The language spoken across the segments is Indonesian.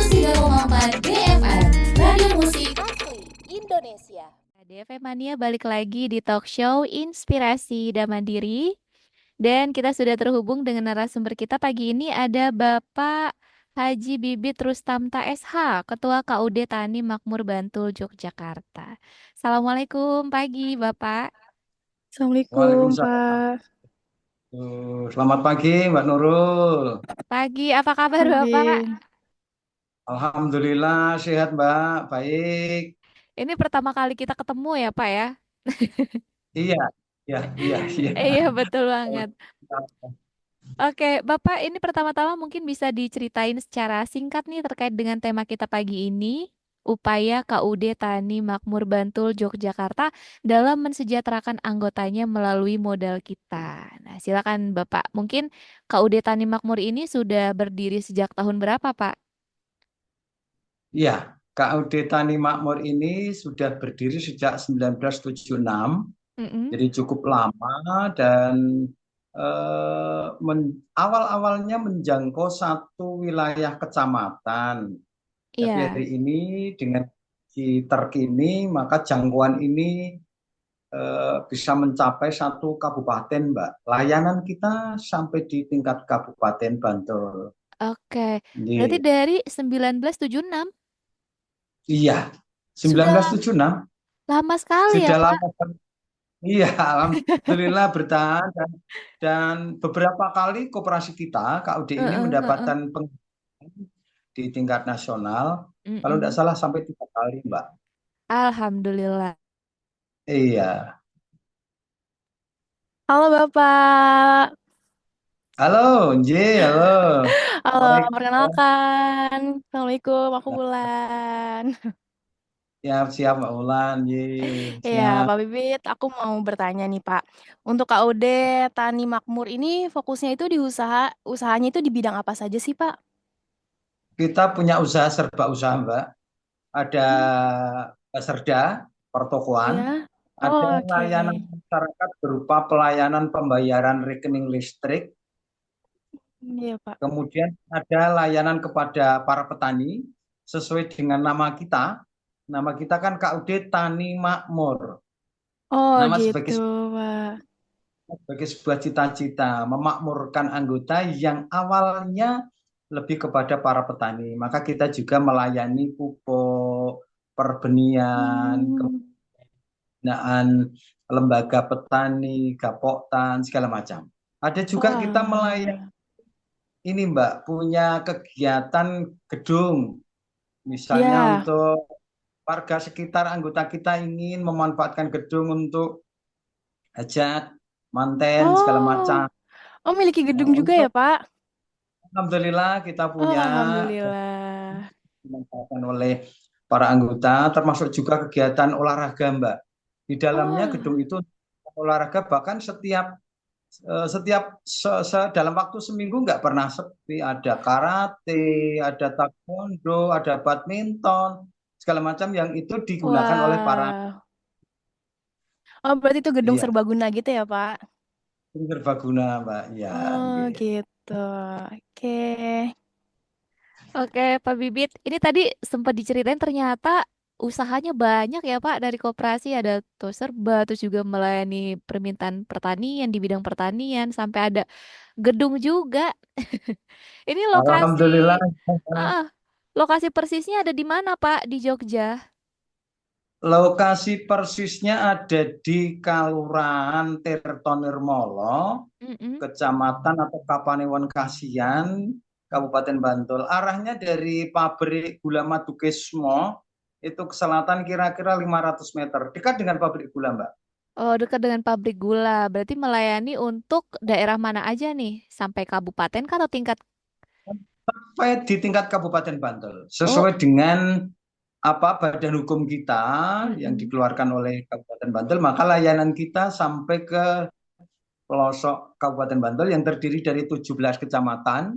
103,4 DFM, Radio Musik Asli Indonesia. DFM Mania balik lagi di talk show Inspirasi dan Mandiri. Dan kita sudah terhubung dengan narasumber kita pagi ini ada Bapak Haji Bibit Rustamta SH, Ketua KUD Tani Makmur Bantul Yogyakarta. Assalamualaikum pagi Bapak. Assalamualaikum, Waalaikumsalam. Pak. Selamat pagi, Mbak Nurul. Pagi, apa kabar Bapak? Pagi. Alhamdulillah sehat, Mbak. Baik. Ini pertama kali kita ketemu ya Pak ya? Iya, iya, iya, iya. Iya betul banget. Oke, Bapak ini pertama-tama mungkin bisa diceritain secara singkat nih terkait dengan tema kita pagi ini, upaya KUD Tani Makmur Bantul Yogyakarta dalam mensejahterakan anggotanya melalui modal kita. Nah, silakan Bapak. Mungkin KUD Tani Makmur ini sudah berdiri sejak tahun berapa, Pak? Iya, KUD Tani Makmur ini sudah berdiri sejak 1976, Mm-mm. jadi cukup lama dan awal-awalnya menjangkau satu wilayah kecamatan. Tapi Iya. hari ini dengan terkini maka jangkauan ini bisa mencapai satu kabupaten, Mbak. Layanan kita sampai di tingkat Kabupaten Bantul. Oke. Berarti Iya, dari 1976 iya. sudah 1976 lama sekali ya, sudah Pak? lama. Iya, alhamdulillah bertahan dan beberapa kali koperasi kita KUD ini Heeh, heeh. mendapatkan penghargaan di tingkat nasional. Kalau tidak Mm-mm. salah sampai 3 kali, Mbak. Alhamdulillah. Iya. Halo, Bapak. Halo, Nji, halo. Halo, Assalamualaikum. perkenalkan. Assalamualaikum, aku Bulan. Siap, siap, Mbak Ulan. Nji, Iya, siap. Pak Bibit, aku mau bertanya nih, Pak. Untuk KUD Tani Makmur ini fokusnya itu di usahanya itu di bidang apa saja sih, Pak? Kita punya usaha serba usaha, Mbak. Ada peserda, pertokoan, Iya. ada Oh, oke. layanan masyarakat berupa pelayanan pembayaran rekening listrik, Iya, Pak. kemudian ada layanan kepada para petani sesuai dengan nama kita. Nama kita kan KUD Tani Makmur. Oh, Nama gitu, sebagai Pak. sebuah cita-cita memakmurkan anggota yang awalnya lebih kepada para petani. Maka kita juga melayani pupuk, perbenihan, Hmm. pembinaan lembaga petani, gapoktan, segala macam. Ada juga kita melayani Wah. ini, Mbak, punya kegiatan gedung. Misalnya Iya. untuk warga sekitar anggota kita ingin memanfaatkan gedung untuk hajat, manten, segala Oh. macam. Oh, miliki gedung juga ya, Untuk Pak? alhamdulillah kita Oh, punya dan alhamdulillah. dimanfaatkan oleh para anggota, termasuk juga kegiatan olahraga, Mbak. Di dalamnya Oh, gedung itu olahraga bahkan dalam waktu seminggu nggak pernah sepi. Ada karate, ada taekwondo, ada badminton, segala macam yang itu digunakan oleh para wah. Oh, berarti itu gedung iya serbaguna gitu ya, Pak? serbaguna, Mbak. Ya, Oh, gitu. gitu. Oke. Oke, Pak Bibit. Ini tadi sempat diceritain ternyata usahanya banyak ya, Pak. Dari koperasi ada serba, terus juga melayani permintaan pertanian di bidang pertanian, sampai ada gedung juga. Ini Alhamdulillah. ah, lokasi persisnya ada di mana, Pak? Di Jogja. Lokasi persisnya ada di Kalurahan Tirtonirmolo, Mm-mm. Kecamatan atau Kapanewon Kasihan, Kabupaten Bantul. Arahnya dari pabrik gula Madu Kesmo itu ke selatan kira-kira 500 meter. Dekat dengan pabrik gula, Mbak. Oh, dekat dengan pabrik gula. Berarti melayani untuk daerah mana aja nih? Sampai kabupaten kah atau tingkat? Sampai di tingkat Kabupaten Bantul. Oh, Sesuai dengan apa badan hukum kita yang mm-mm. dikeluarkan oleh Kabupaten Bantul, maka layanan kita sampai ke pelosok Kabupaten Bantul yang terdiri dari 17 kecamatan,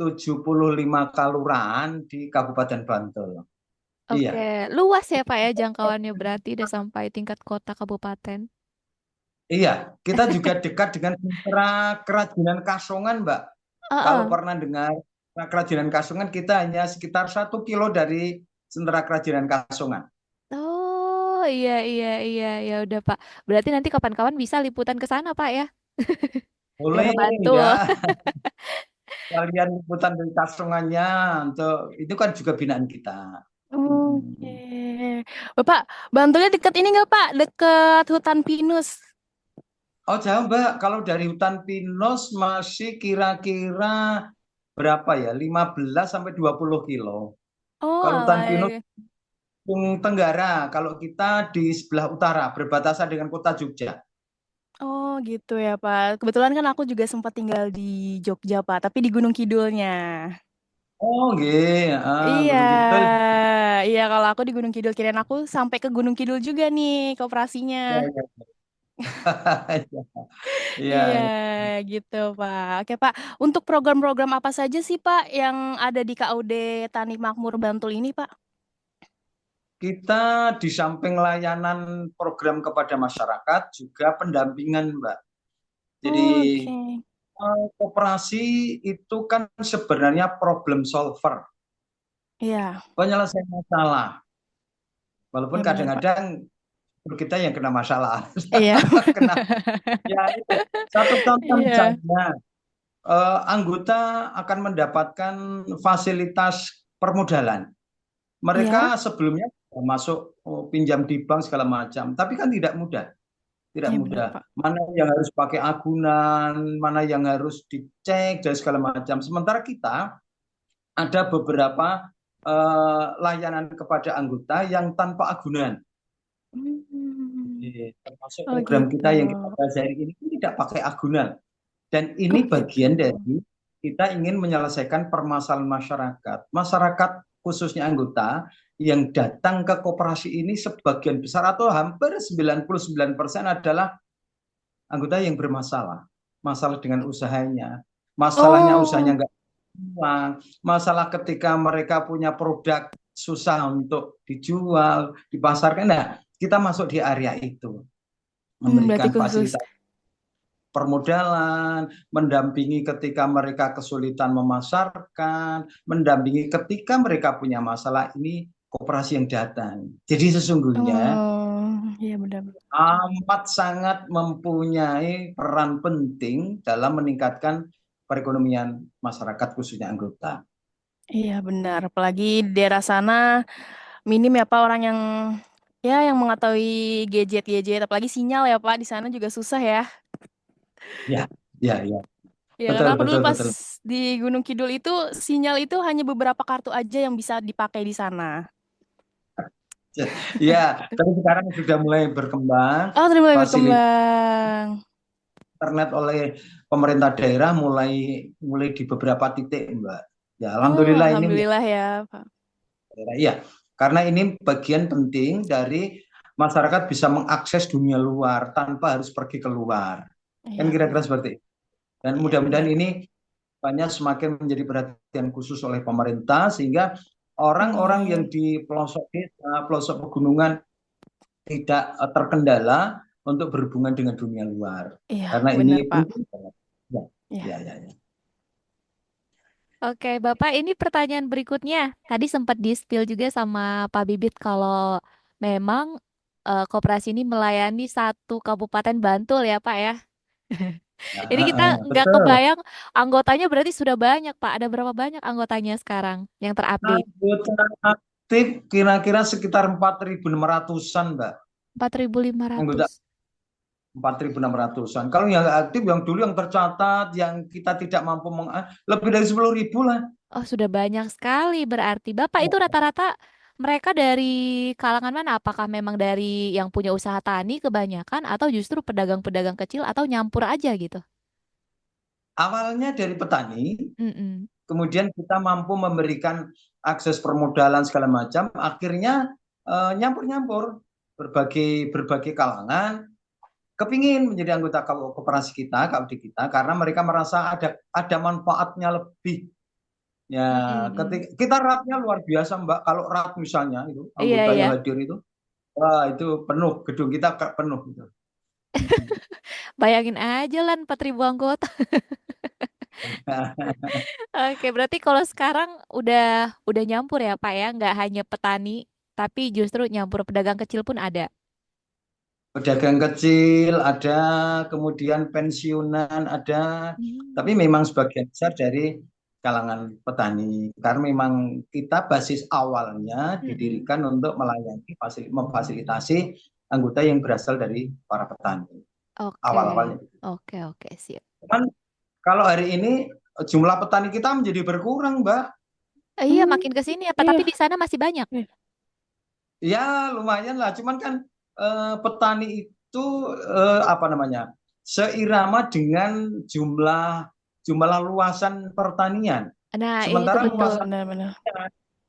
75 kelurahan di Kabupaten Bantul. Oke, Iya. luas ya Pak ya jangkauannya berarti udah sampai tingkat kota kabupaten. Iya, kita juga dekat dengan sentra kerajinan Kasongan, Mbak. Kalau Heeh. pernah dengar Kerajinan Kasongan kita hanya sekitar 1 kilo dari Sentra Kerajinan Kasongan. Oh, iya, ya udah Pak. Berarti nanti kapan-kapan bisa liputan ke sana Pak ya? Boleh Daerah Bantul. ya, kalian liputan dari Kasongannya, untuk itu kan juga binaan kita. Oke. Bapak, Bantulnya deket ini nggak Pak? Deket hutan pinus. Oh jauh Mbak, kalau dari hutan pinus masih kira-kira berapa ya? 15 sampai 20 kilo. Oh, Kalau hutan pinus alah. Tenggara, kalau kita di sebelah utara berbatasan dengan kota Jogja. Oh, gitu ya Pak. Kebetulan kan aku juga sempat tinggal di Jogja Pak, tapi di Gunung Kidulnya. Oh, nggih, Iya, Gunung Kidul. iya kalau aku di Gunung Kidul, kirain aku sampai ke Gunung Kidul juga nih kooperasinya. Ya, ya. Iya, Iya, iya. gitu Pak. Oke Pak, untuk program-program apa saja sih Pak yang ada di KUD Tani Makmur Bantul ini Pak? Kita di samping layanan program kepada masyarakat juga pendampingan, Mbak. Jadi Oke, koperasi itu kan sebenarnya problem solver, iya, penyelesaian masalah. Walaupun iya benar Pak. kadang-kadang kita yang kena masalah. Iya, Kena, ya itu. Satu contoh iya, misalnya, anggota akan mendapatkan fasilitas permodalan. iya, Mereka sebelumnya masuk pinjam di bank segala macam, tapi kan tidak mudah, tidak iya benar mudah. Pak. Mana yang harus pakai agunan, mana yang harus dicek dan segala macam. Sementara kita ada beberapa layanan kepada anggota yang tanpa agunan. Hmm, Termasuk oh program gitu. kita yang kita pelajari ini tidak pakai agunan. Dan Oh ini gitu. bagian dari kita ingin menyelesaikan permasalahan masyarakat. Masyarakat khususnya anggota yang datang ke koperasi ini sebagian besar atau hampir 99% adalah anggota yang bermasalah. Masalah dengan usahanya. Masalahnya Oh, usahanya nggak uang. Masalah ketika mereka punya produk susah untuk dijual, dipasarkan. Nah, kita masuk di area itu. berarti Memberikan khusus. fasilitas permodalan, mendampingi ketika mereka kesulitan memasarkan, mendampingi ketika mereka punya masalah, ini koperasi yang datang. Jadi sesungguhnya Oh, iya benar. amat sangat mempunyai peran penting dalam meningkatkan perekonomian masyarakat khususnya anggota. Iya benar. Apalagi di daerah sana minim ya Pak orang yang ya yang mengetahui gadget-gadget, apalagi sinyal ya Pak di sana juga susah ya. Ya, ya, ya. Ya karena Betul, aku dulu betul, pas betul. di Gunung Kidul itu sinyal itu hanya beberapa kartu aja yang bisa dipakai di sana. Ya, tapi sekarang sudah mulai berkembang, Oh, sudah mulai fasilitas berkembang. internet oleh pemerintah daerah mulai mulai di beberapa titik, Mbak. Ya, Oh, alhamdulillah ini menjadi alhamdulillah ya Pak. daerah. Iya, karena ini bagian penting dari masyarakat bisa mengakses dunia luar tanpa harus pergi keluar. Kan Iya kira-kira benar. seperti itu. Dan Iya benar mudah-mudahan Pak. ini banyak semakin menjadi perhatian khusus oleh pemerintah sehingga orang-orang yang Amin. di pelosok desa, pelosok pegunungan tidak terkendala untuk berhubungan dengan dunia luar. Iya Karena benar ini Pak. penting banget. Ya, Iya. ya, ya, ya. Oke, Bapak, ini pertanyaan berikutnya. Tadi sempat di-spill juga sama Pak Bibit kalau memang koperasi ini melayani satu Kabupaten Bantul ya, Pak ya. Ini kita nggak Betul. kebayang anggotanya berarti sudah banyak, Pak. Ada berapa banyak anggotanya sekarang yang terupdate? Anggota aktif kira-kira sekitar 4.600-an, Mbak. 4.500. Anggota 4.600-an. Kalau yang nggak aktif, yang dulu yang tercatat, yang kita tidak mampu lebih dari 10.000 lah. Oh, sudah banyak sekali berarti. Bapak itu rata-rata mereka dari kalangan mana? Apakah memang dari yang punya usaha tani kebanyakan atau justru pedagang-pedagang kecil atau nyampur aja gitu? Awalnya dari petani, Mm-mm. kemudian kita mampu memberikan akses permodalan segala macam, akhirnya nyampur-nyampur berbagai berbagai kalangan kepingin menjadi anggota koperasi kita, KUD kita, karena mereka merasa ada manfaatnya lebih. Ya, Mm-mm. ketika kita ratnya luar biasa, Mbak. Kalau rat misalnya itu Iya, anggota iya. yang hadir itu, wah itu penuh, gedung kita penuh gitu. Bayangin aja lah 4.000 anggota. Oke, berarti kalau sekarang udah nyampur ya Pak ya, nggak hanya petani, tapi justru nyampur pedagang kecil pun ada. Pedagang kecil ada, kemudian pensiunan ada, tapi memang sebagian besar dari kalangan petani. Karena memang kita basis awalnya Mm-mm. didirikan untuk melayani, memfasilitasi anggota yang berasal dari para petani. Oke, Awal-awalnya. oke, siap. Cuman kalau hari ini jumlah petani kita menjadi berkurang, Mbak. Iya, Hmm, makin ke sini apa? iya. Tapi di sana masih banyak. Ya lumayan lah, cuman kan petani itu apa namanya, seirama dengan jumlah luasan pertanian. Nah, itu Sementara betul. luasan Benar-benar.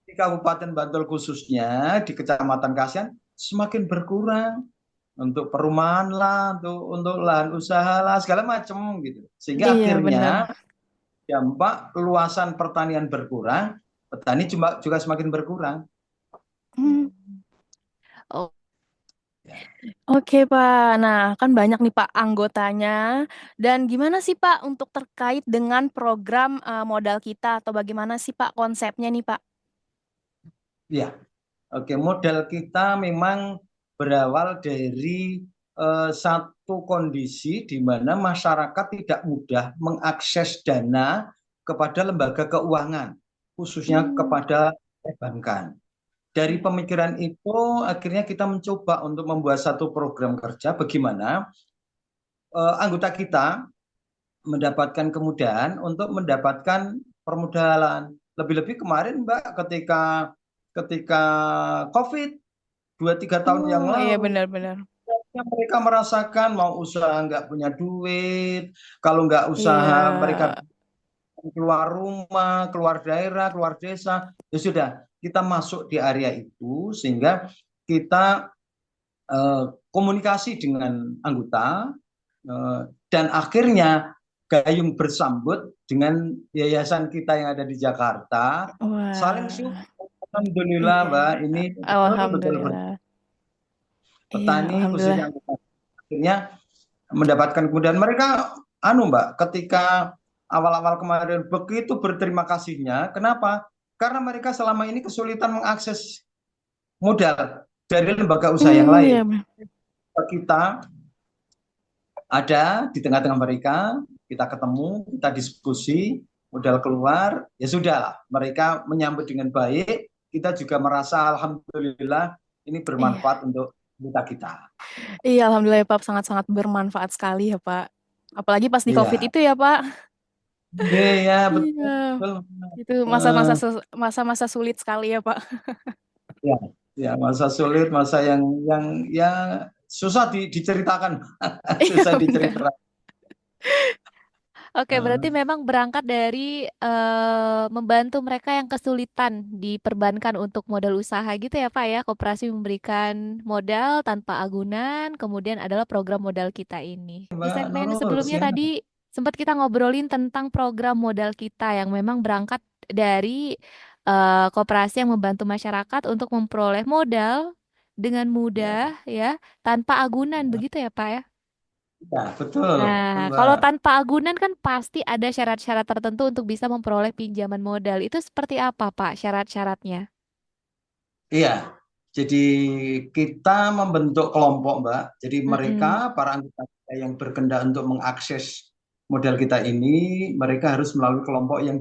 di Kabupaten Bantul khususnya di Kecamatan Kasihan semakin berkurang untuk perumahan lah, untuk lahan usaha lah, segala macam gitu. Sehingga Iya, benar. akhirnya dampak luasan pertanian berkurang, petani juga semakin berkurang. Hmm. Oh, Ya. Oke, Pak. Nah, kan banyak nih Pak anggotanya. Dan gimana sih Pak untuk terkait dengan program modal kita atau bagaimana sih Pak konsepnya nih Pak? Ya. Oke, modal kita memang berawal dari satu kondisi di mana masyarakat tidak mudah mengakses dana kepada lembaga keuangan, khususnya kepada perbankan. Dari pemikiran itu, akhirnya kita mencoba untuk membuat satu program kerja bagaimana anggota kita mendapatkan kemudahan untuk mendapatkan permodalan. Lebih-lebih kemarin, Mbak, ketika COVID 2-3 tahun yang Oh, iya lalu, benar-benar. mereka merasakan mau usaha nggak punya duit, kalau nggak Iya. usaha mereka keluar rumah, keluar daerah, keluar desa, ya sudah kita masuk di area itu sehingga kita komunikasi dengan anggota dan akhirnya gayung bersambut dengan yayasan kita yang ada di Jakarta, saling Wah, support. Alhamdulillah, iya. Mbak, ini betul-betul Alhamdulillah. Iya, petani alhamdulillah. khususnya akhirnya mendapatkan kemudahan. Mereka Mbak, ketika awal-awal kemarin begitu berterima kasihnya. Kenapa? Karena mereka selama ini kesulitan mengakses modal dari lembaga usaha yang Iya, lain. Kita ada di tengah-tengah mereka, kita ketemu, kita diskusi, modal keluar, ya sudahlah. Mereka menyambut dengan baik, kita juga merasa alhamdulillah ini iya. bermanfaat untuk kita. Iya, alhamdulillah ya Pak, sangat-sangat bermanfaat sekali ya Pak. Apalagi pas di COVID Iya. itu ya Pak. Iya, Iya, betul. itu Eh, masa-masa sulit sekali ya Pak. ya, ya masa sulit, masa yang susah diceritakan, Iya susah benar. diceritakan. oke, berarti memang berangkat dari membantu mereka yang kesulitan di perbankan untuk modal usaha gitu ya Pak ya. Koperasi memberikan modal tanpa agunan, kemudian adalah program modal kita ini. Di Mbak segmen Nurul, sebelumnya siap. tadi sempat kita ngobrolin tentang program modal kita yang memang berangkat dari koperasi yang membantu masyarakat untuk memperoleh modal dengan Ya, mudah ya, tanpa agunan begitu ya Pak ya. ya, betul, Nah, kalau Mbak. tanpa agunan kan pasti ada syarat-syarat tertentu untuk bisa memperoleh pinjaman modal. Itu seperti apa, Pak, syarat-syaratnya? Iya, jadi kita membentuk kelompok, Mbak. Jadi mereka, Mm-mm. para anggota kita yang berkehendak untuk mengakses modal kita ini, mereka harus melalui kelompok yang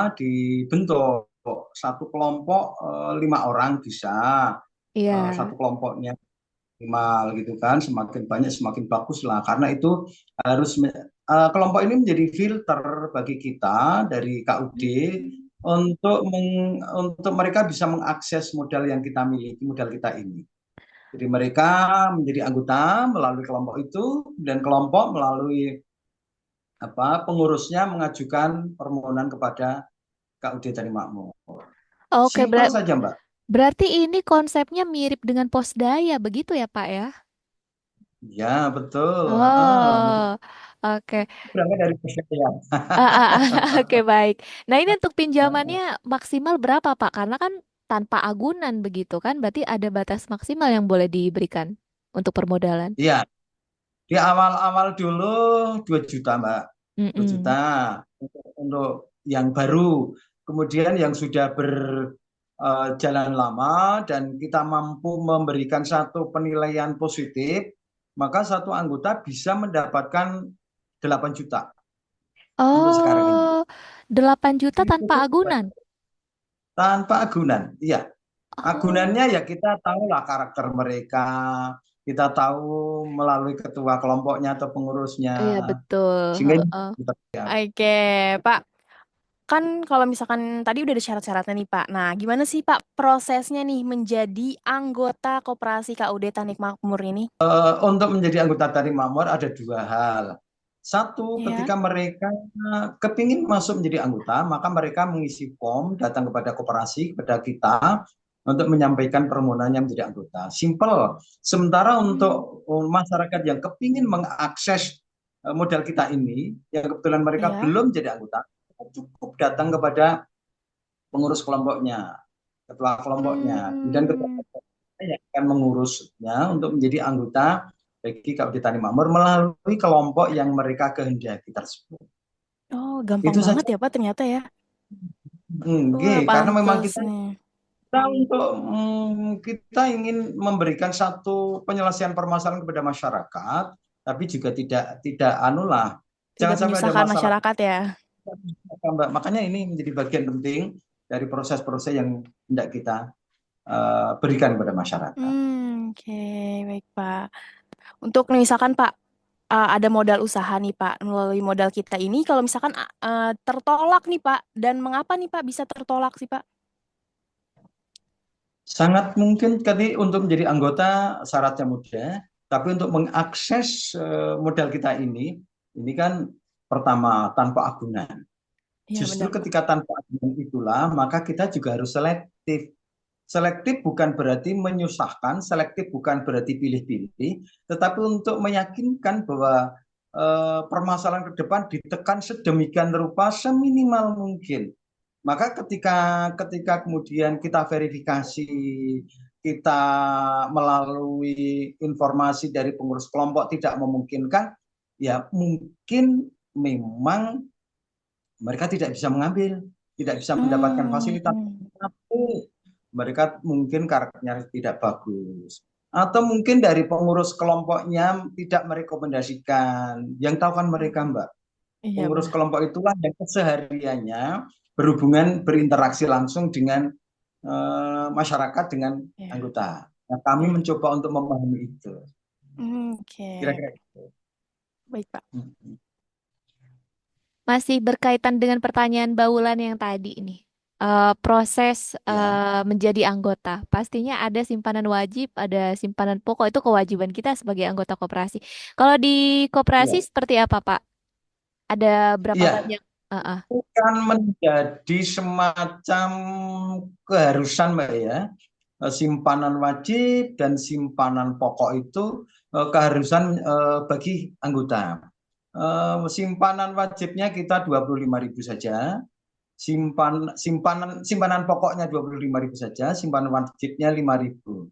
dibentuk. Satu kelompok 5 orang bisa, Iya. satu kelompoknya minimal gitu kan, semakin banyak semakin bagus lah. Karena itu harus kelompok ini menjadi filter bagi kita dari KUD untuk mereka bisa mengakses modal yang kita miliki, modal kita ini. Jadi mereka menjadi anggota melalui kelompok itu dan kelompok melalui pengurusnya mengajukan permohonan kepada KUD Tani Makmur. Oke, Simpel saja, Mbak. berarti ini konsepnya mirip dengan Posdaya, begitu ya, Pak ya? Ya, betul. Oh, oke. Berangkat dari saya. Oke, baik. Nah, ini untuk pinjamannya maksimal berapa, Pak? Karena kan tanpa agunan begitu kan, berarti ada batas maksimal yang boleh diberikan untuk permodalan. Iya, di awal-awal dulu 2 juta, Mbak. 1 Mm-mm. juta untuk yang baru. Kemudian yang sudah berjalan lama dan kita mampu memberikan satu penilaian positif, maka satu anggota bisa mendapatkan 8 juta untuk sekarang ini. Oh, 8 juta Itu tanpa agunan. tanpa agunan, iya. Oh, Agunannya ya kita tahulah karakter mereka, kita tahu melalui ketua kelompoknya atau pengurusnya, iya betul. sehingga Heeh. Oke, Pak. Kan kalau misalkan tadi udah ada syarat-syaratnya nih, Pak. Nah, gimana sih, Pak, prosesnya nih menjadi anggota Koperasi KUD Tani Makmur ini? Untuk menjadi anggota Tani Makmur ada 2 hal. Satu, Ya. ketika mereka kepingin masuk menjadi anggota, maka mereka mengisi form, datang kepada koperasi, kepada kita, untuk menyampaikan permohonannya menjadi anggota. Simple. Sementara untuk masyarakat yang kepingin mengakses modal kita ini, yang kebetulan mereka Ya. belum jadi anggota, cukup datang kepada pengurus kelompoknya, ketua kelompoknya, dan ketua kelompoknya yang akan mengurusnya untuk menjadi anggota bagi KUD Tani Makmur melalui kelompok yang mereka kehendaki tersebut. Oh, gampang Itu banget saja. ya, Pak, ternyata ya. Wah, karena memang Pantes kita nih. untuk kita ingin memberikan satu penyelesaian permasalahan kepada masyarakat, tapi juga tidak anulah, Tidak jangan sampai ada menyusahkan masalah. masyarakat ya. Mbak. Makanya ini menjadi bagian penting dari proses-proses yang hendak kita berikan kepada masyarakat. Oke, baik, Pak. Untuk misalkan, Pak, ada modal usaha nih, Pak, melalui modal kita ini, kalau misalkan tertolak nih, Pak, dan mengapa nih, Pak, bisa tertolak sih, Pak? Sangat mungkin tadi untuk menjadi anggota syaratnya mudah, tapi untuk mengakses modal kita ini kan pertama tanpa agunan. Iya, Justru benar, Pak. ketika tanpa agunan itulah, maka kita juga harus selektif. Selektif bukan berarti menyusahkan, selektif bukan berarti pilih-pilih, tetapi untuk meyakinkan bahwa permasalahan ke depan ditekan sedemikian rupa seminimal mungkin. Maka ketika kemudian kita verifikasi, kita melalui informasi dari pengurus kelompok tidak memungkinkan, ya mungkin memang mereka tidak bisa mengambil, tidak bisa mendapatkan fasilitas, tapi mereka mungkin karakternya tidak bagus. Atau mungkin dari pengurus kelompoknya tidak merekomendasikan. Yang tahu kan mereka, Mbak. Iya, Pengurus benar. kelompok itulah yang kesehariannya berhubungan, berinteraksi langsung dengan masyarakat, dengan Iya. anggota. Nah, kami Iya. mencoba untuk memahami itu. Oke. Kira-kira itu. Baik, Pak. Masih berkaitan dengan pertanyaan Baulan yang tadi nih. Proses menjadi anggota. Pastinya ada simpanan wajib, ada simpanan pokok. Itu kewajiban kita sebagai anggota koperasi. Kalau di koperasi seperti apa, Pak? Ada berapa Iya. banyak? Bukan menjadi semacam keharusan, Mbak ya. Simpanan wajib dan simpanan pokok itu keharusan bagi anggota. Simpanan wajibnya kita 25.000 saja. Simpanan pokoknya 25.000 saja, simpanan wajibnya 5.000.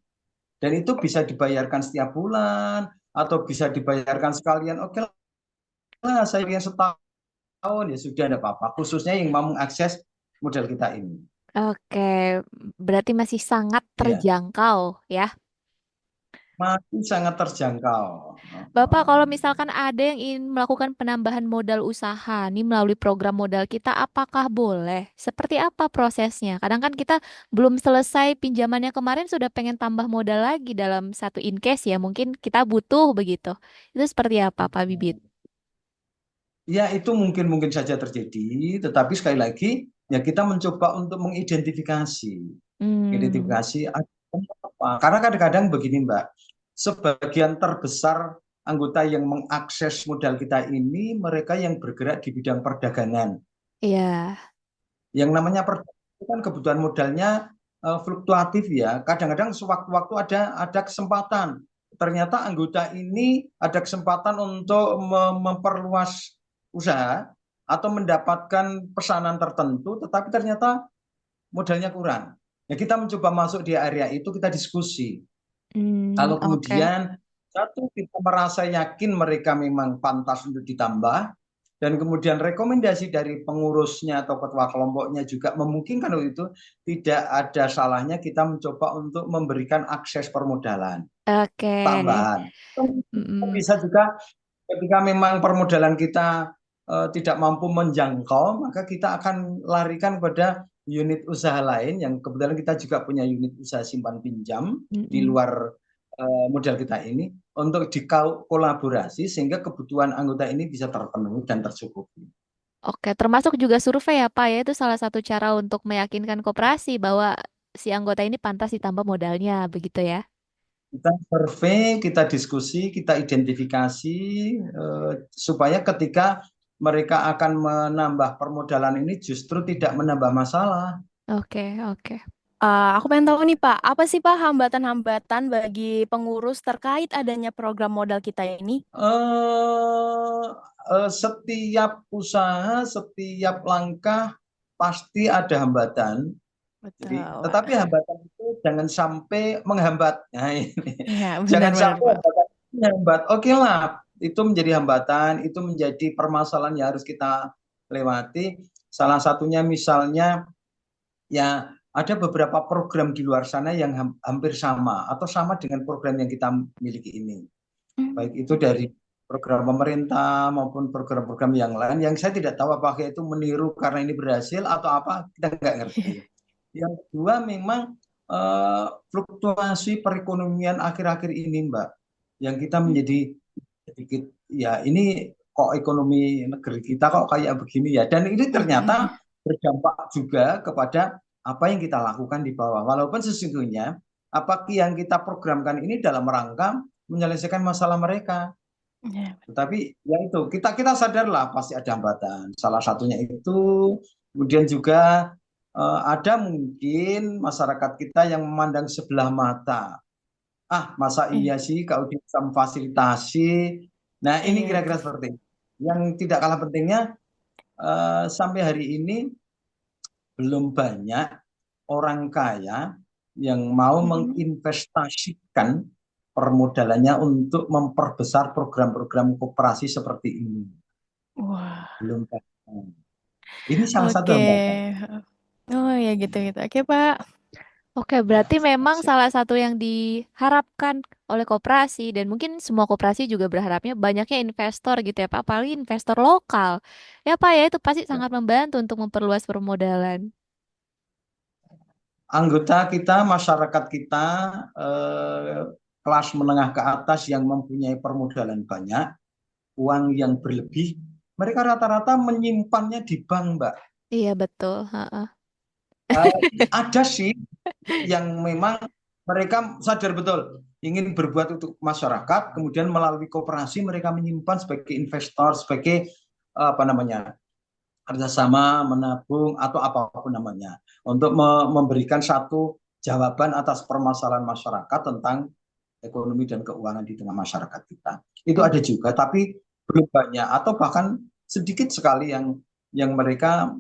Dan itu bisa dibayarkan setiap bulan atau bisa dibayarkan sekalian. Oke lah, saya yang setahun ya sudah, tidak apa-apa. Khususnya yang mau mengakses modal kita ini. Oke, berarti masih sangat Iya. terjangkau ya. Masih sangat terjangkau. Bapak, kalau misalkan ada yang ingin melakukan penambahan modal usaha nih melalui program modal kita, apakah boleh? Seperti apa prosesnya? Kadang kan kita belum selesai pinjamannya kemarin sudah pengen tambah modal lagi dalam satu in case ya, mungkin kita butuh begitu. Itu seperti apa, Pak Bibit? Ya, itu mungkin saja terjadi, tetapi sekali lagi ya kita mencoba untuk mengidentifikasi. Identifikasi apa. Karena kadang-kadang begini, Mbak, sebagian terbesar anggota yang mengakses modal kita ini mereka yang bergerak di bidang perdagangan. Iya. Yang namanya perdagangan itu kan kebutuhan modalnya fluktuatif ya. Kadang-kadang sewaktu-waktu ada kesempatan. Ternyata anggota ini ada kesempatan untuk memperluas usaha atau mendapatkan pesanan tertentu, tetapi ternyata modalnya kurang. Ya, kita mencoba masuk di area itu, kita diskusi. Kalau kemudian satu kita merasa yakin mereka memang pantas untuk ditambah, dan kemudian rekomendasi dari pengurusnya atau ketua kelompoknya juga memungkinkan waktu itu, tidak ada salahnya kita mencoba untuk memberikan akses permodalan Oke. tambahan. Mm-mm. Bisa juga ketika memang permodalan kita tidak mampu menjangkau, maka kita akan larikan pada unit usaha lain yang kebetulan kita juga punya unit usaha simpan pinjam di Mm-mm. luar modal kita ini untuk dikolaborasi sehingga kebutuhan anggota ini bisa terpenuhi dan tercukupi. Oke, termasuk juga survei ya Pak ya, itu salah satu cara untuk meyakinkan koperasi bahwa si anggota ini pantas ditambah modalnya, begitu ya? Kita survei, kita diskusi, kita identifikasi supaya ketika mereka akan menambah permodalan ini justru tidak menambah masalah. Oke, oke. Aku pengen tahu nih Pak, apa sih Pak hambatan-hambatan bagi pengurus terkait adanya program modal kita ini? Setiap usaha, setiap langkah pasti ada hambatan. Jadi, Betul, Pak. tetapi hambatan itu jangan sampai menghambat. Nah, ini. Iya, Jangan benar-benar sampai Pak. hambatan itu menghambat. Oke lah, itu menjadi hambatan, itu menjadi permasalahan yang harus kita lewati. Salah satunya misalnya ya ada beberapa program di luar sana yang hampir sama atau sama dengan program yang kita miliki ini. Baik itu dari program pemerintah maupun program-program yang lain yang saya tidak tahu apakah itu meniru karena ini berhasil atau apa, kita nggak ngerti. Yang kedua memang fluktuasi perekonomian akhir-akhir ini Mbak, yang kita menjadi sedikit ya ini kok ekonomi negeri kita kok kayak begini ya, dan ini ternyata berdampak juga kepada apa yang kita lakukan di bawah, walaupun sesungguhnya apa yang kita programkan ini dalam rangka menyelesaikan masalah mereka. Iya. Tetapi ya itu kita sadarlah pasti ada hambatan. Salah satunya itu, kemudian juga ada mungkin masyarakat kita yang memandang sebelah mata. Masa iya sih kalau bisa memfasilitasi. Nah, ini Iya, kira-kira seperti itu. Yang tidak kalah pentingnya sampai hari ini belum banyak orang kaya yang mau menginvestasikan permodalannya untuk memperbesar program-program koperasi seperti ini. Wah, Belum banyak. Ini salah satu oke. hambatan. Oh ya gitu-gitu. Oke Pak. Oke, berarti memang salah satu yang diharapkan oleh koperasi dan mungkin semua koperasi juga berharapnya banyaknya investor gitu ya Pak, apalagi investor lokal. Ya Pak ya, itu pasti sangat membantu untuk memperluas permodalan. Anggota kita, masyarakat kita, kelas menengah ke atas yang mempunyai permodalan banyak, uang yang berlebih, mereka rata-rata menyimpannya di bank, Mbak. Iya betul. Heeh. Ada sih yang memang mereka sadar betul ingin berbuat untuk masyarakat, kemudian melalui koperasi mereka menyimpan sebagai investor, sebagai apa namanya, kerjasama, menabung atau apapun namanya, untuk memberikan satu jawaban atas permasalahan masyarakat tentang ekonomi dan keuangan di tengah masyarakat kita. Itu ada juga, tapi belum banyak atau bahkan sedikit sekali yang mereka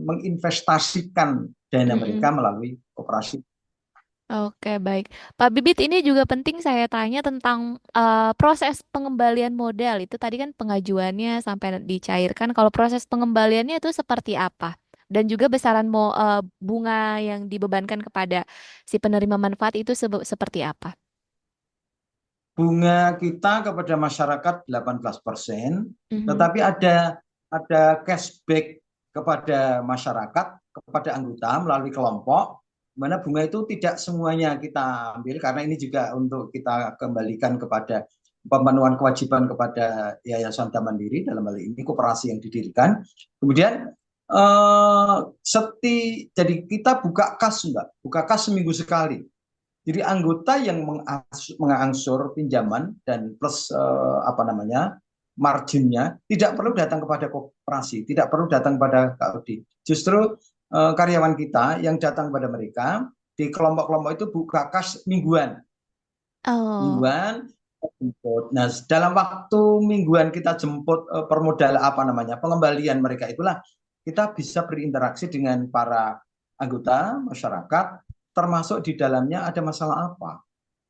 menginvestasikan dana mereka melalui koperasi. Oke, baik. Pak Bibit, ini juga penting saya tanya tentang proses pengembalian modal. Itu tadi kan pengajuannya sampai dicairkan. Kalau proses pengembaliannya itu seperti apa? Dan juga besaran bunga yang dibebankan kepada si penerima manfaat itu seperti apa? Bunga kita kepada masyarakat 18%, tetapi ada cashback kepada masyarakat, kepada anggota melalui kelompok, mana bunga itu tidak semuanya kita ambil karena ini juga untuk kita kembalikan kepada pemenuhan kewajiban kepada Yayasan Mandiri, dalam hal ini koperasi yang didirikan. Kemudian jadi kita buka kas, Mbak, buka kas seminggu sekali. Jadi anggota yang mengangsur pinjaman dan plus marginnya tidak perlu datang kepada koperasi, tidak perlu datang pada KUD. Justru karyawan kita yang datang pada mereka di kelompok-kelompok itu buka kas mingguan. Mingguan jemput. Nah, dalam waktu mingguan kita jemput pengembalian mereka itulah kita bisa berinteraksi dengan para anggota masyarakat, termasuk di dalamnya ada masalah apa.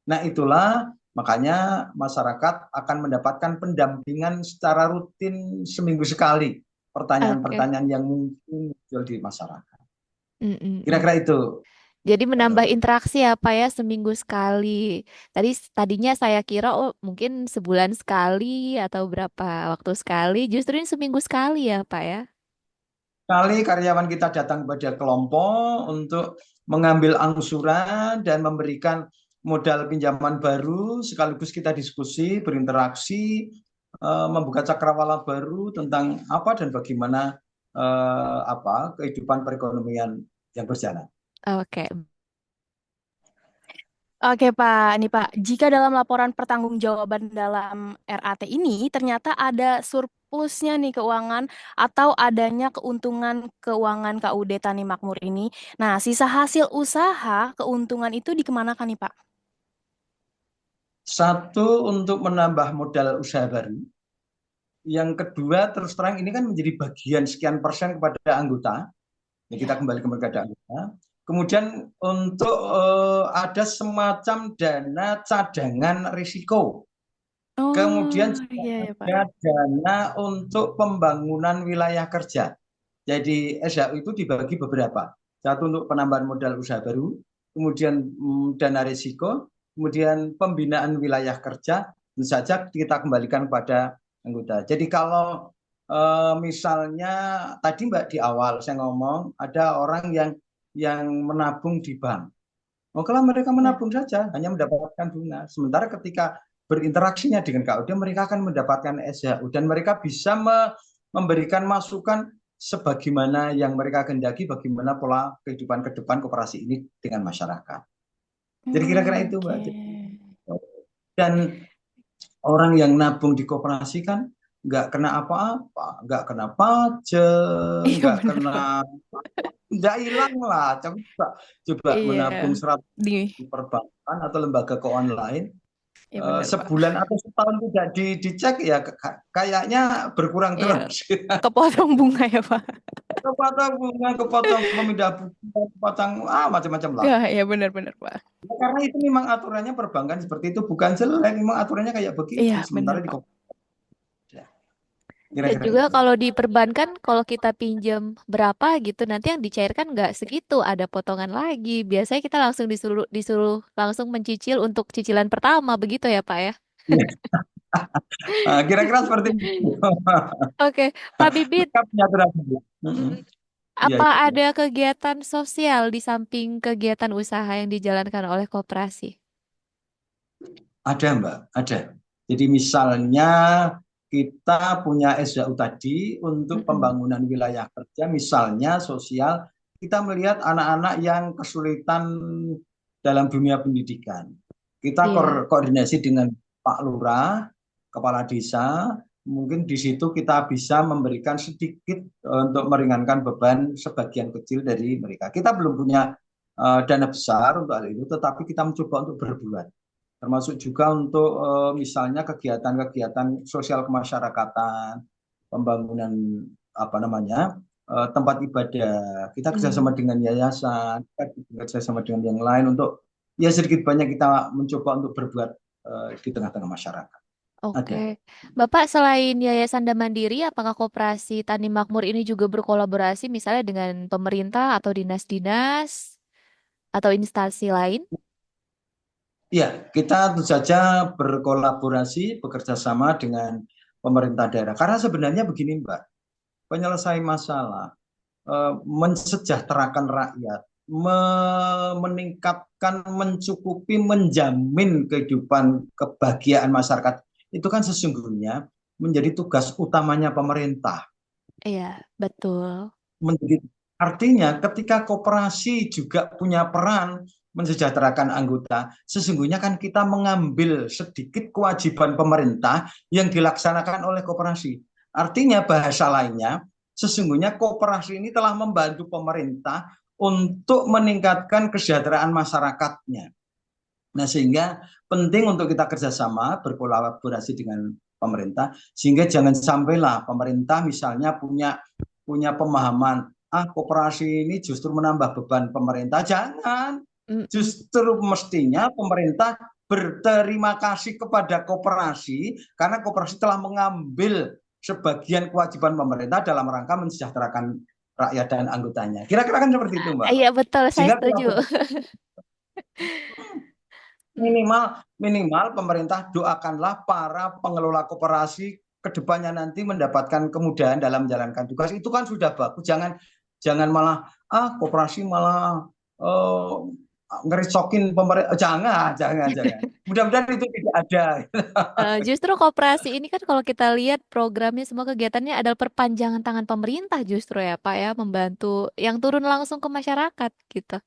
Nah, itulah Makanya masyarakat akan mendapatkan pendampingan secara rutin seminggu sekali. Oke. Pertanyaan-pertanyaan yang mungkin muncul di masyarakat. Mm-mm-mm. Kira-kira itu. Jadi menambah Eh, interaksi ya Pak ya seminggu sekali. Tadinya saya kira oh mungkin sebulan sekali atau berapa waktu sekali. Justru ini seminggu sekali ya Pak ya. Kali karyawan kita datang kepada kelompok untuk mengambil angsuran dan memberikan modal pinjaman baru, sekaligus kita diskusi, berinteraksi, membuka cakrawala baru tentang apa dan bagaimana kehidupan perekonomian yang berjalan. Oke. Oke Pak, nih Pak, jika dalam laporan pertanggungjawaban dalam RAT ini ternyata ada surplusnya nih keuangan atau adanya keuntungan keuangan KUD Tani Makmur ini. Nah, sisa hasil usaha keuntungan itu dikemanakan nih Pak? Satu, untuk menambah modal usaha baru. Yang kedua, terus terang ini kan menjadi bagian sekian persen kepada anggota. Ya, kita kembali kepada anggota. Kemudian untuk ada semacam dana cadangan risiko. Kemudian Oh, juga iya ya Pak. ada dana untuk pembangunan wilayah kerja. Jadi SHU itu dibagi beberapa. Satu untuk penambahan modal usaha baru, kemudian dana risiko, kemudian pembinaan wilayah kerja. Tentu saja kita kembalikan pada anggota. Jadi kalau misalnya tadi Mbak di awal saya ngomong ada orang yang menabung di bank. Oh, kalau mereka Ya. menabung saja hanya mendapatkan bunga. Sementara ketika berinteraksinya dengan KUD mereka akan mendapatkan SHU dan mereka bisa memberikan masukan sebagaimana yang mereka kehendaki bagaimana pola kehidupan ke depan koperasi ini dengan masyarakat. Jadi kira-kira itu Mbak. Oke. Dan orang yang nabung di koperasi kan nggak kena apa-apa, nggak kena pajak, Iya nggak benar kena, Pak. nggak hilang lah. Coba Iya, menabung 100 di di perbankan atau lembaga keuangan lain, iya benar Pak. sebulan atau setahun tidak dicek ya kayaknya berkurang Iya, terus. kepotong bunga ya Pak. Kepotong bunga, kepotong pemindah bunga, kepotong macam-macam lah. Ya, iya benar-benar Pak. Ya, karena itu memang aturannya perbankan seperti itu, bukan jelek, memang aturannya kayak begitu. Iya, Sementara benar di Pak. Dan kira-kira juga itu. kalau di perbankan kalau kita pinjam berapa gitu nanti yang dicairkan nggak segitu ada potongan lagi. Biasanya kita langsung disuruh disuruh langsung mencicil untuk cicilan pertama begitu ya Pak ya. Kira-kira seperti itu. Oke, Pak Bibit, Kita punya aturan. Mm-mm. Iya, apa iya. ada kegiatan sosial di samping kegiatan usaha yang dijalankan oleh koperasi? Ada Mbak, ada. Jadi misalnya kita punya SHU tadi untuk Mm-mm. pembangunan wilayah kerja, misalnya sosial, kita melihat anak-anak yang kesulitan dalam dunia pendidikan. Kita Iya. koordinasi dengan Pak Lurah, Kepala Desa, mungkin di situ kita bisa memberikan sedikit untuk meringankan beban sebagian kecil dari mereka. Kita belum punya dana besar untuk hal itu, tetapi kita mencoba untuk berbuat. Termasuk juga untuk misalnya kegiatan-kegiatan sosial kemasyarakatan, pembangunan tempat ibadah. Kita kerjasama dengan yayasan, kita kerjasama dengan yang lain untuk ya sedikit banyak kita mencoba untuk berbuat di tengah-tengah masyarakat. Ada. Oke. Bapak selain Yayasan dan Mandiri, apakah Koperasi Tani Makmur ini juga berkolaborasi misalnya dengan pemerintah atau dinas-dinas atau instansi lain? Ya, kita tentu saja berkolaborasi, bekerja sama dengan pemerintah daerah. Karena sebenarnya begini, Mbak, penyelesaian masalah, mensejahterakan rakyat, meningkatkan, mencukupi, menjamin kehidupan kebahagiaan masyarakat, itu kan sesungguhnya menjadi tugas utamanya pemerintah. Iya, betul. Artinya ketika koperasi juga punya peran mensejahterakan anggota, sesungguhnya kan kita mengambil sedikit kewajiban pemerintah yang dilaksanakan oleh koperasi. Artinya bahasa lainnya, sesungguhnya koperasi ini telah membantu pemerintah untuk meningkatkan kesejahteraan masyarakatnya. Nah, sehingga penting untuk kita kerjasama, berkolaborasi dengan pemerintah, sehingga jangan sampailah pemerintah misalnya punya pemahaman, koperasi ini justru menambah beban pemerintah. Jangan. Justru mestinya pemerintah berterima kasih kepada koperasi karena koperasi telah mengambil sebagian kewajiban pemerintah dalam rangka mensejahterakan rakyat dan anggotanya. Kira-kira kan seperti itu, Mbak. Iya betul, saya Sehingga setuju. minimal pemerintah doakanlah para pengelola koperasi kedepannya nanti mendapatkan kemudahan dalam menjalankan tugas. Itu kan sudah bagus. Jangan malah koperasi malah ngerisokin pemerintah. Jangan. Mudah-mudahan itu tidak ada. Justru koperasi ini kan kalau kita lihat programnya semua kegiatannya adalah perpanjangan tangan pemerintah justru ya Pak ya, membantu yang turun langsung ke masyarakat gitu.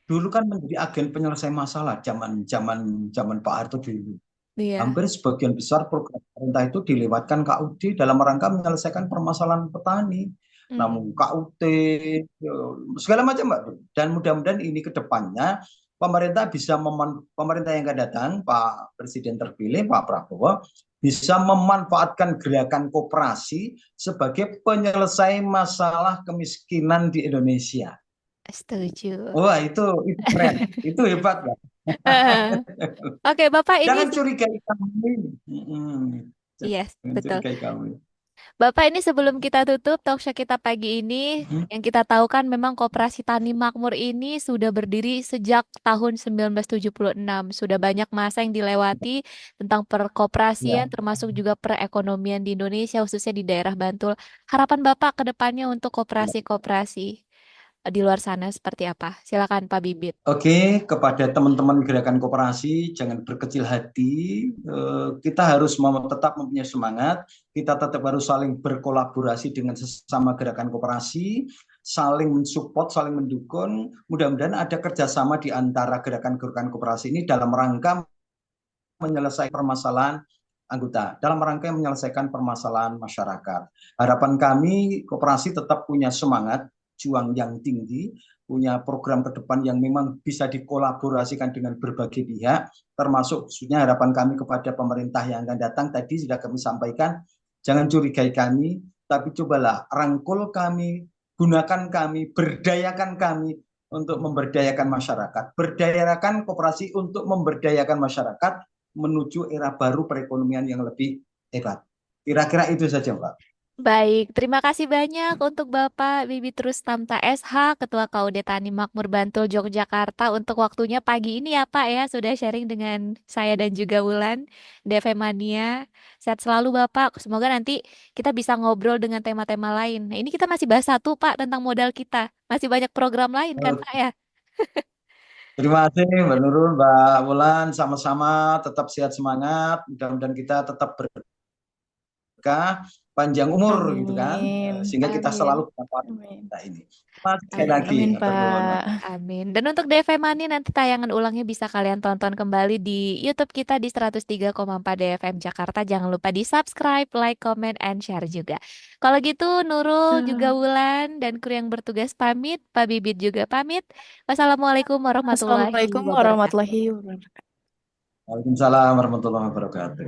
Dulu kan menjadi agen penyelesaian masalah zaman Pak Harto dulu. Iya. Hampir sebagian besar program pemerintah itu dilewatkan KUD dalam rangka menyelesaikan permasalahan petani. Namun KUT, segala macam, Mbak. Dan mudah-mudahan ini ke depannya pemerintah yang akan datang, Pak Presiden terpilih, Pak Prabowo, bisa memanfaatkan gerakan koperasi sebagai penyelesai masalah kemiskinan di Indonesia. Setuju. Wah, itu keren. Itu hebat, Mbak. Oke, Bapak ini Jangan curigai kami. Yes, Jangan betul. curigai kami. Bapak ini sebelum kita tutup talkshow kita pagi ini, yang kita tahu kan memang Koperasi Tani Makmur ini sudah berdiri sejak tahun 1976. Sudah banyak masa yang dilewati tentang perkoperasian, termasuk juga perekonomian di Indonesia, khususnya di daerah Bantul. Harapan Bapak ke depannya untuk koperasi-koperasi di luar sana seperti apa? Silakan Pak Bibit. Oke, kepada teman-teman gerakan koperasi, jangan berkecil hati. Kita harus tetap mempunyai semangat. Kita tetap harus saling berkolaborasi dengan sesama gerakan koperasi, saling mensupport, saling mendukung. Mudah-mudahan ada kerjasama di antara gerakan-gerakan koperasi ini dalam rangka menyelesaikan permasalahan anggota, dalam rangka menyelesaikan permasalahan masyarakat. Harapan kami, koperasi tetap punya semangat, juang yang tinggi, punya program ke depan yang memang bisa dikolaborasikan dengan berbagai pihak, termasuk khususnya harapan kami kepada pemerintah yang akan datang. Tadi sudah kami sampaikan, jangan curigai kami, tapi cobalah rangkul kami, gunakan kami, berdayakan kami untuk memberdayakan masyarakat, berdayakan koperasi untuk memberdayakan masyarakat menuju era baru perekonomian yang lebih hebat. Kira-kira itu saja, Mbak. Baik, terima kasih banyak untuk Bapak Bibit Rustamta SH, Ketua KUD Tani Makmur Bantul Yogyakarta untuk waktunya pagi ini ya Pak ya, sudah sharing dengan saya dan juga Wulan, DV Mania. Sehat selalu Bapak, semoga nanti kita bisa ngobrol dengan tema-tema lain. Nah ini kita masih bahas satu Pak tentang modal kita, masih banyak program lain kan Pak ya? Terima kasih Mbak Nurul, Mbak Wulan, sama-sama tetap sehat semangat, mudah-mudahan kita tetap berkah, panjang umur gitu kan, sehingga kita selalu dapat ini. Sekali lagi. Amin, Pak. Amin. Dan untuk DV Mani nanti tayangan ulangnya bisa kalian tonton kembali di YouTube kita di 103,4 DFM Jakarta. Jangan lupa di subscribe, like, comment, and share juga. Kalau gitu Nurul juga Wulan dan kru yang bertugas pamit, Pak Bibit juga pamit. Wassalamualaikum warahmatullahi Assalamualaikum wabarakatuh. warahmatullahi wabarakatuh. Waalaikumsalam warahmatullahi wabarakatuh.